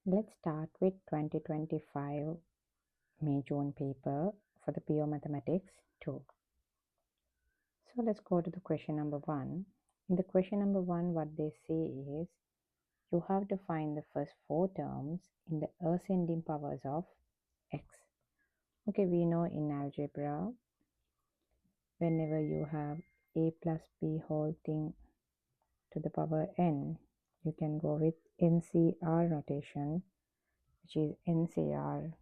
Let's start with 2025 May-June paper for the PO Mathematics 2. So let's go to the question number 1. In the question number 1, what they say is you have to find the first 4 terms in the ascending powers of x. Okay, we know in algebra, whenever you have a plus b whole thing to the power n, you can go with NCR notation, which is NCR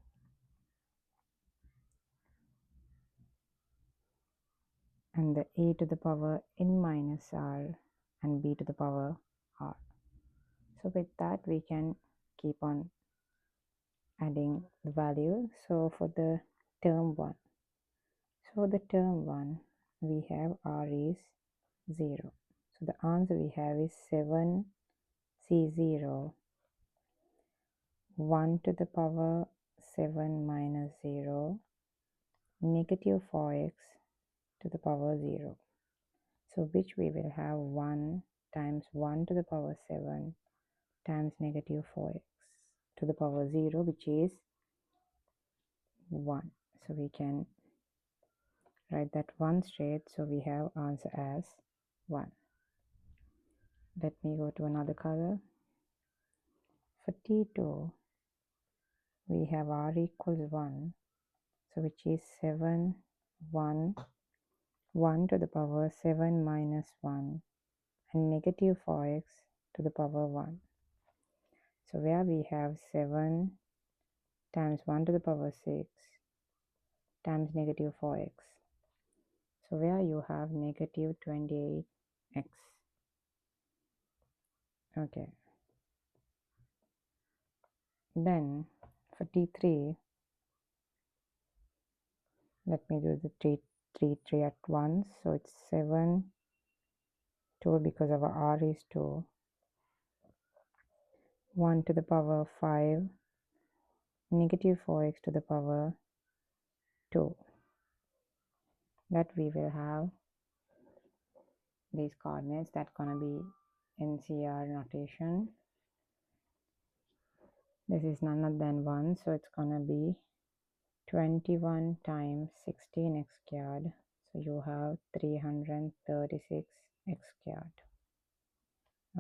and the a to the power n minus r and b to the power r. So with that we can keep on adding the value. So for the term 1, so the term 1 we have r is 0. So the answer we have is 7C0 1 to the power 7 minus 0 negative 4x to the power 0. So which we will have 1 times 1 to the power 7 times negative 4x to the power 0, which is 1. So we can write that 1 straight. So we have answer as 1. Let me go to another color. For T2, we have r equals 1. So which is 7, 1, 1 to the power 7 minus 1 and negative 4x to the power 1. So where we have 7 times 1 to the power 6 times negative 4x. So where you have negative 28x. Okay. Then for T3, let me do the 3 at once. So it's 7, 2 because our r is 2. 1 to the power 5, negative 4x to the power 2. That we will have these coordinates that gonna be NCR notation. This is none other than 1, so it's gonna be 21 times 16x squared. So you have 336x squared.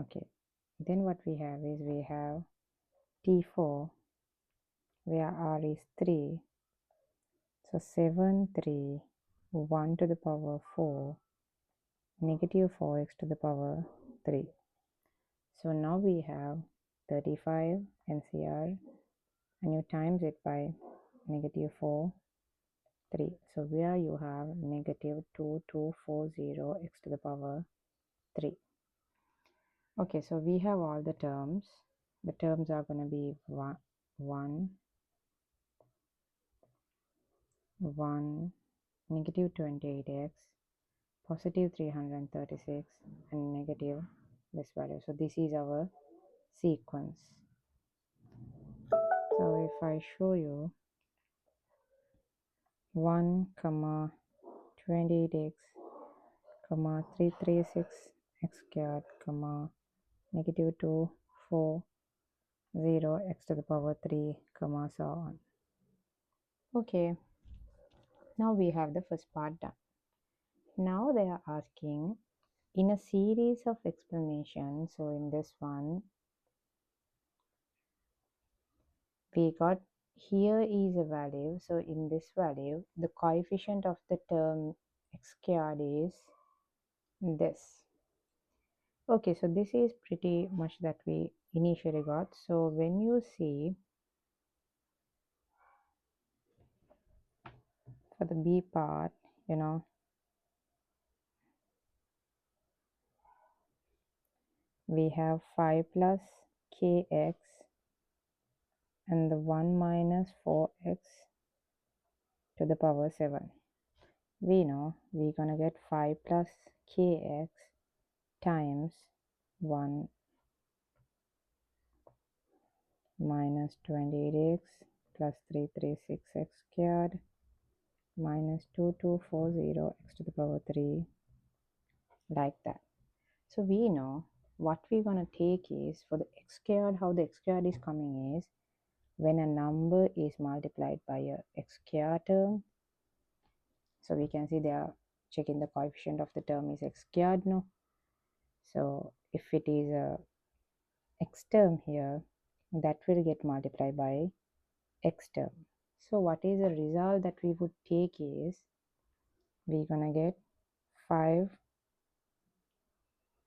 Okay, then what we have is we have T4 where r is 3. So 7, 3, 1 to the power 4, negative 4x to the power 3. So now we have 35 NCR and you times it by negative 4, 3. So where you have negative 2240 x to the power 3. Okay, so we have all the terms. The terms are going to be 1, 1, negative 28x, positive 336 and negative this value. So this is our sequence. So if I show you 1, 28x, 336x squared, negative 240 x to the power 3, so on. Okay, now we have the first part done. Now they are asking in a series of explanations. So in this one, we got here is a value. So in this value, the coefficient of the term x squared is this. Okay, so this is pretty much that we initially got. So when you see for the B part, we have 5 plus kx and the 1 minus 4x to the power 7. We know we're gonna get 5 plus kx times 1 minus 28x plus 336x squared minus 2240x to the power 3, like that. So we know what we're going to take is for the x squared, how the x squared is coming is when a number is multiplied by a x squared term. So we can see they are checking the coefficient of the term is x squared now. So if it is a x term here, that will get multiplied by x term. So what is the result that we would take is we're gonna get 5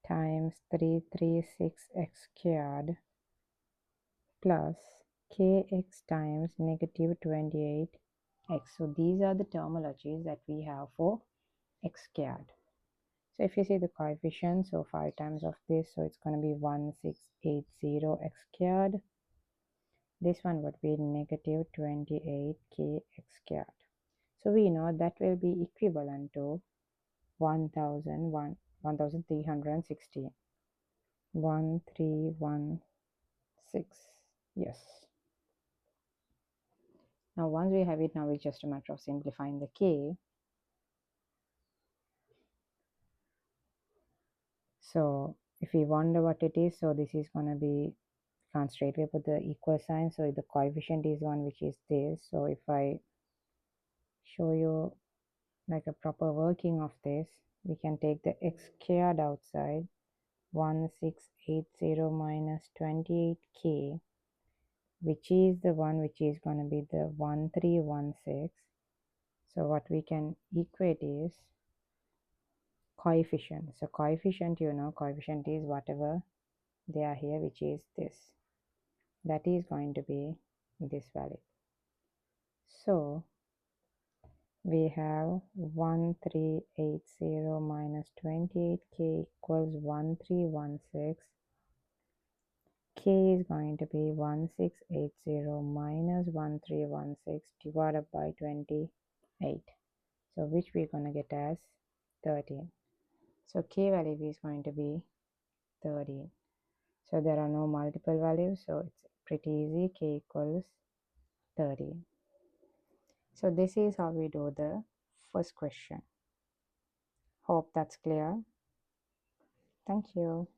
times 336x squared plus kx times negative 28x. So these are the terminologies that we have for x squared. So if you see the coefficient, so 5 times of this, so it's going to be 1680x squared. This one would be negative 28kx squared. So we know that will be equivalent to 1316. 1316. Yes. Now once we have it, now it's just a matter of simplifying the k. So if we wonder what it is, so this is going to be, can't straightway put the equal sign. So the coefficient is 1, which is this. So if I show you like a proper working of this, we can take the x squared outside. 1680 minus 28k, which is the one which is going to be the 1316. So what we can equate is coefficient. So coefficient, you know, coefficient is whatever they are here, which is this. That is going to be this value. So we have 1380 minus 28k equals 1316. K is going to be 1680 minus 1316 divided by 28. So which we're going to get as 13. So K value is going to be 13. So there are no multiple values, so it's pretty easy. K equals 13. So this is how we do the first question. Hope that's clear. Thank you.